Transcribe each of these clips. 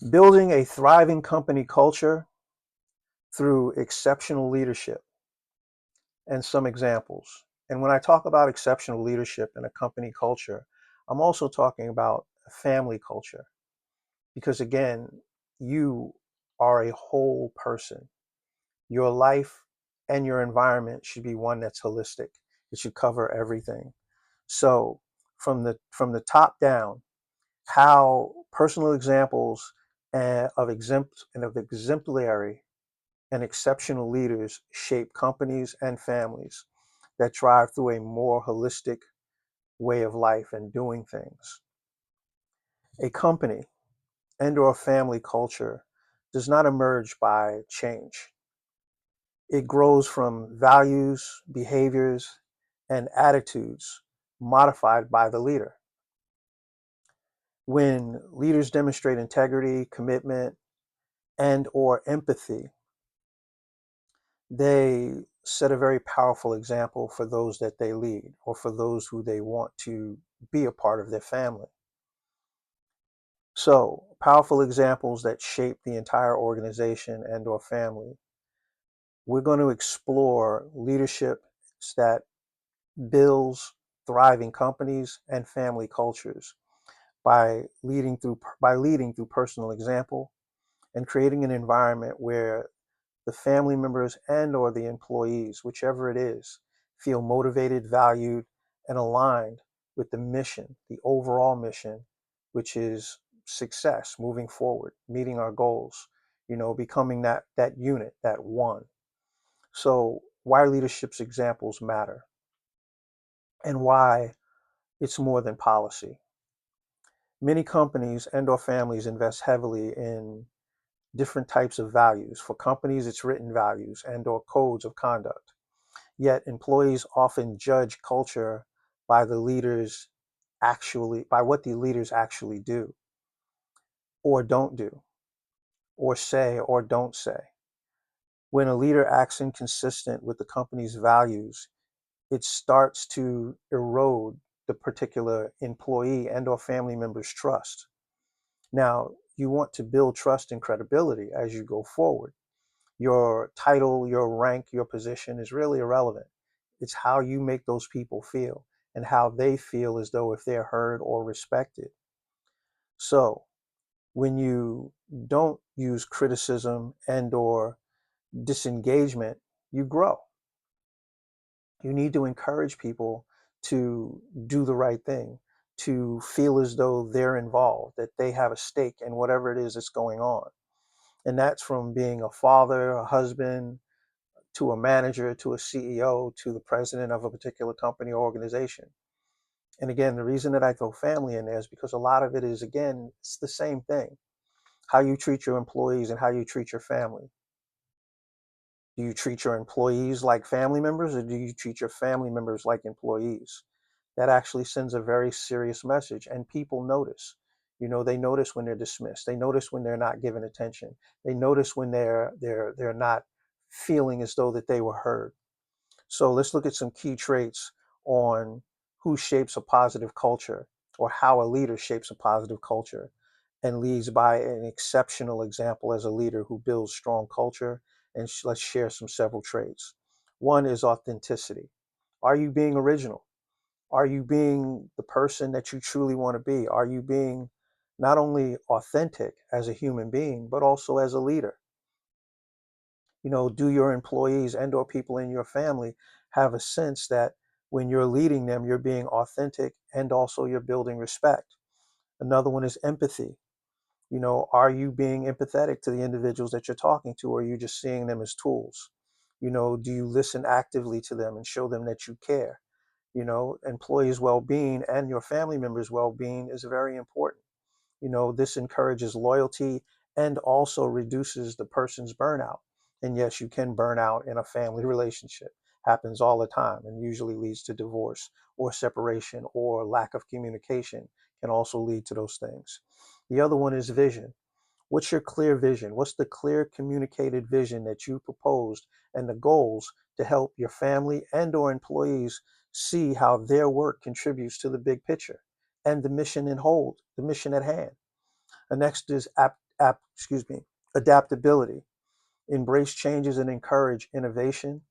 Building a thriving company culture through exceptional leadership and some examples. And when I talk about exceptional leadership in a company culture, I'm also talking about a family culture because, again, you are a whole person. Your life and your environment should be one that's holistic. It should cover everything. So, from the top down, how personal examples of exemplary and exceptional leaders shape companies and families that drive through a more holistic way of life and doing things. A company and or family culture does not emerge by change. It grows from values, behaviors, and attitudes modified by the leader. When leaders demonstrate integrity, commitment, and or empathy, they set a very powerful example for those that they lead or for those who they want to be a part of their family. So, powerful examples that shape the entire organization and or family. We're going to explore leadership that builds thriving companies and family cultures by leading through personal example and creating an environment where the family members and or the employees, whichever it is, feel motivated, valued, and aligned with the mission, the overall mission, which is success, moving forward, meeting our goals, becoming that unit, that one. So why leadership's examples matter and why it's more than policy. Many companies and or families invest heavily in different types of values. For companies, it's written values and or codes of conduct. Yet employees often judge culture by by what the leaders actually do or don't do, or say or don't say. When a leader acts inconsistent with the company's values, it starts to erode the particular employee and or family member's trust. Now, you want to build trust and credibility as you go forward. Your title, your rank, your position is really irrelevant. It's how you make those people feel and how they feel as though if they're heard or respected. So when you don't use criticism and or disengagement, you grow. You need to encourage people to do the right thing, to feel as though they're involved, that they have a stake in whatever it is that's going on. And that's from being a father, a husband, to a manager, to a CEO, to the president of a particular company or organization. And again, the reason that I throw family in there is because a lot of it is, again, it's the same thing. How you treat your employees and how you treat your family. Do you treat your employees like family members or do you treat your family members like employees? That actually sends a very serious message and people notice. They notice when they're dismissed. They notice when they're not given attention. They notice when they're not feeling as though that they were heard. So let's look at some key traits on who shapes a positive culture or how a leader shapes a positive culture and leads by an exceptional example as a leader who builds strong culture. And let's share some several traits. One is authenticity. Are you being original? Are you being the person that you truly want to be? Are you being not only authentic as a human being, but also as a leader? Do your employees and or people in your family have a sense that when you're leading them, you're being authentic and also you're building respect? Another one is empathy. Are you being empathetic to the individuals that you're talking to, or are you just seeing them as tools? Do you listen actively to them and show them that you care? Employees' well-being and your family members' well-being is very important. This encourages loyalty and also reduces the person's burnout. And yes, you can burn out in a family relationship. Happens all the time and usually leads to divorce or separation or lack of communication can also lead to those things. The other one is vision. What's your clear vision? What's the clear communicated vision that you proposed and the goals to help your family and or employees see how their work contributes to the big picture and the mission at hand? The next is excuse me, adaptability, embrace changes and encourage innovation.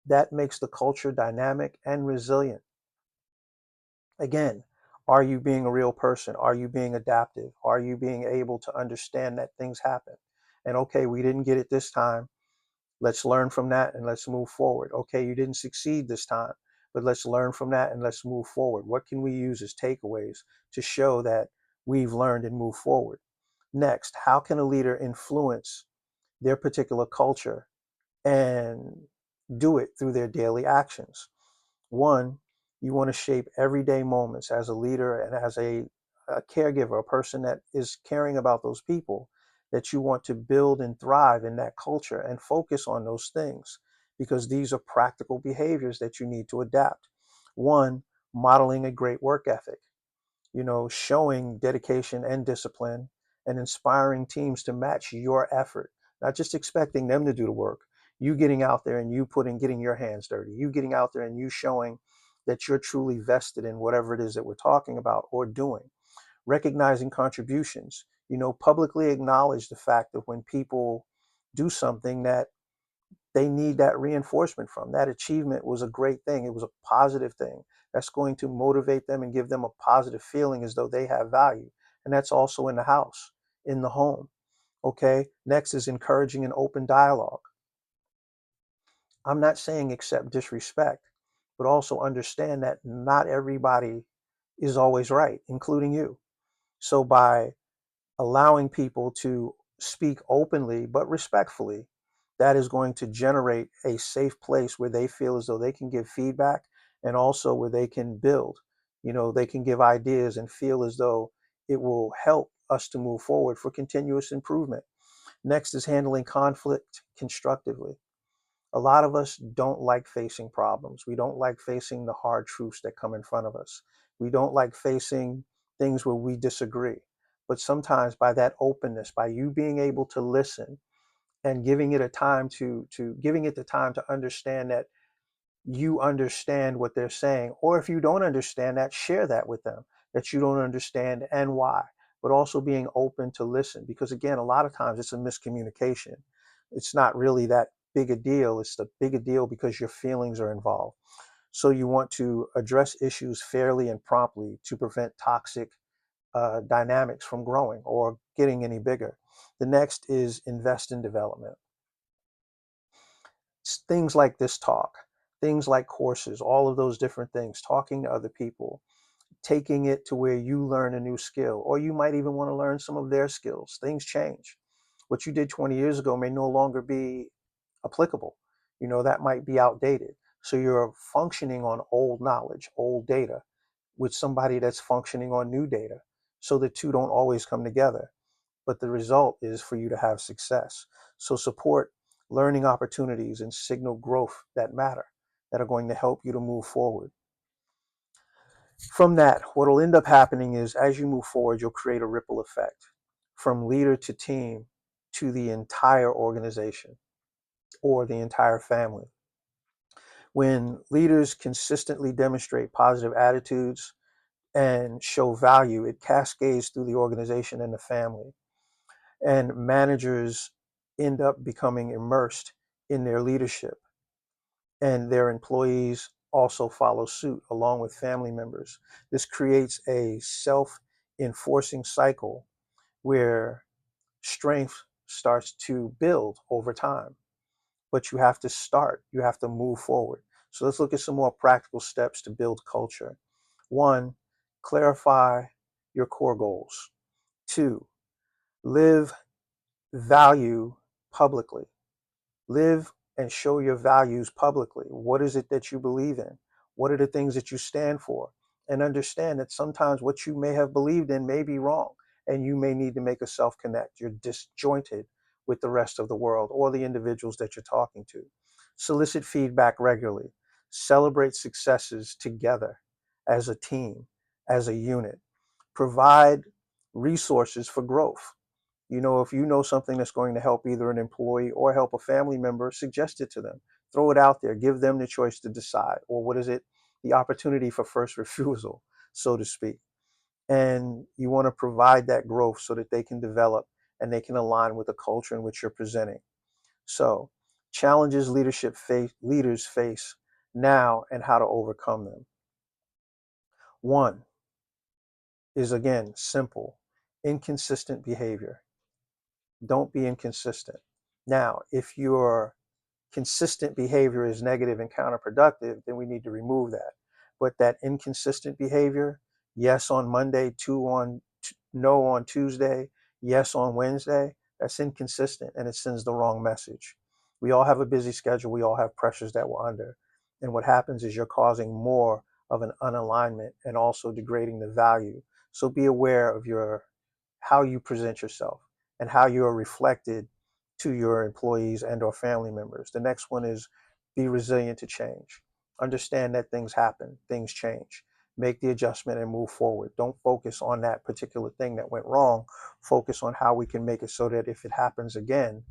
That makes the culture dynamic and resilient. Again, are you being a real person? Are you being adaptive? Are you being able to understand that things happen? And okay, we didn't get it this time. Let's learn from that and let's move forward. Okay, you didn't succeed this time, but let's learn from that and let's move forward. What can we use as takeaways to show that we've learned and moved forward? Next, how can a leader influence their particular culture and do it through their daily actions? One, you want to shape everyday moments as a leader and as a caregiver, a person that is caring about those people, that you want to build and thrive in that culture and focus on those things because these are practical behaviors that you need to adapt. One, modeling a great work ethic, showing dedication and discipline and inspiring teams to match your effort, not just expecting them to do the work. You getting out there and getting your hands dirty, you getting out there and you showing that you're truly vested in whatever it is that we're talking about or doing. Recognizing contributions, publicly acknowledge the fact that when people do something that they need that reinforcement from. That achievement was a great thing. It was a positive thing. That's going to motivate them and give them a positive feeling as though they have value. And that's also in the house, in the home. Okay. Next is encouraging an open dialogue. I'm not saying accept disrespect, but also understand that not everybody is always right, including you. So by allowing people to speak openly but respectfully, that is going to generate a safe place where they feel as though they can give feedback and also where they can build. They can give ideas and feel as though it will help us to move forward for continuous improvement. Next is handling conflict constructively. A lot of us don't like facing problems. We don't like facing the hard truths that come in front of us. We don't like facing things where we disagree. But sometimes by that openness, by you being able to listen and giving it a time to giving it the time to understand that you understand what they're saying, or if you don't understand that, share that with them, that you don't understand and why, but also being open to listen. Because again, a lot of times it's a miscommunication. It's not really that big a deal. It's the big a deal because your feelings are involved. So you want to address issues fairly and promptly to prevent toxic dynamics from growing or getting any bigger. The next is invest in development. Things like this talk, things like courses, all of those different things, talking to other people, taking it to where you learn a new skill, or you might even want to learn some of their skills. Things change. What you did 20 years ago may no longer be applicable. That might be outdated. So you're functioning on old knowledge, old data, with somebody that's functioning on new data. So the two don't always come together, but the result is for you to have success. So support learning opportunities and signal growth that matter, that are going to help you to move forward. From that, what will end up happening is as you move forward, you'll create a ripple effect from leader to team to the entire organization or the entire family. When leaders consistently demonstrate positive attitudes and show value, it cascades through the organization and the family. And managers end up becoming immersed in their leadership, and their employees also follow suit along with family members. This creates a self enforcing cycle where strength starts to build over time. But you have to move forward. So let's look at some more practical steps to build culture. One, clarify your core goals. Two, live value publicly. Live and show your values publicly. What is it that you believe in? What are the things that you stand for? And understand that sometimes what you may have believed in may be wrong, and you may need to make a self connect. You're disjointed with the rest of the world or the individuals that you're talking to. Solicit feedback regularly. Celebrate successes together as a team, as a unit. Provide resources for growth. If you know something that's going to help either an employee or help a family member, suggest it to them. Throw it out there. Give them the choice to decide. Or what is it? The opportunity for first refusal, so to speak. And you want to provide that growth so that they can develop and they can align with the culture in which you're presenting. So, challenges leaders face now and how to overcome them. One is, again, simple: inconsistent behavior. Don't be inconsistent. Now, if your consistent behavior is negative and counterproductive, then we need to remove that. But that inconsistent behavior, yes on Monday, no on Tuesday, yes on Wednesday, that's inconsistent and it sends the wrong message. We all have a busy schedule. We all have pressures that we're under. And what happens is you're causing more of an unalignment and also degrading the value. So be aware of your how you present yourself and how you are reflected to your employees and or family members. The next one is be resilient to change. Understand that things happen, things change. Make the adjustment and move forward. Don't focus on that particular thing that went wrong. Focus on how we can make it so that if it happens again,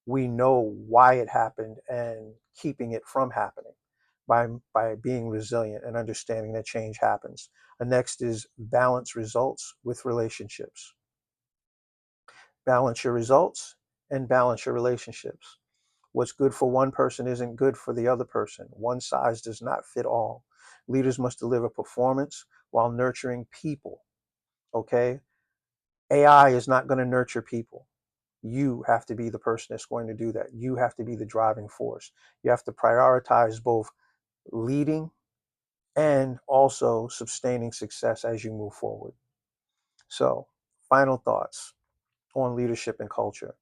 we know why it happened and keeping it from happening by being resilient and understanding that change happens. The next is balance results with relationships. Balance your results and balance your relationships. What's good for one person isn't good for the other person. One size does not fit all. Leaders must deliver performance while nurturing people. Okay? AI is not going to nurture people. You have to be the person that's going to do that. You have to be the driving force. You have to prioritize both leading and also sustaining success as you move forward. So, final thoughts on leadership and culture.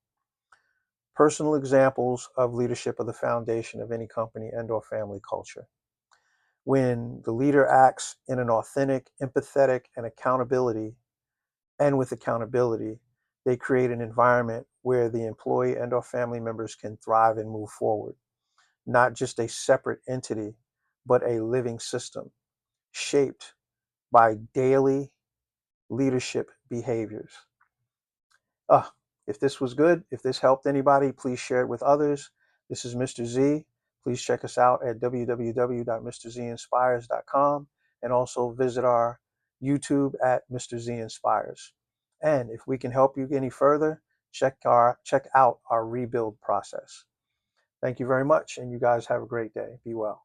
Personal examples of leadership are the foundation of any company and or family culture. When the leader acts in an authentic, empathetic, with accountability, they create an environment where the employee and or family members can thrive and move forward, not just a separate entity, but a living system shaped by daily leadership behaviors. Uh, if this was good, if this helped anybody, please share it with others. This is Mr. Z. Please check us out at www.mrzinspires.com and also visit our YouTube at Mr. Z Inspires. And if we can help you any further, check out our rebuild process. Thank you very much, and you guys have a great day. Be well.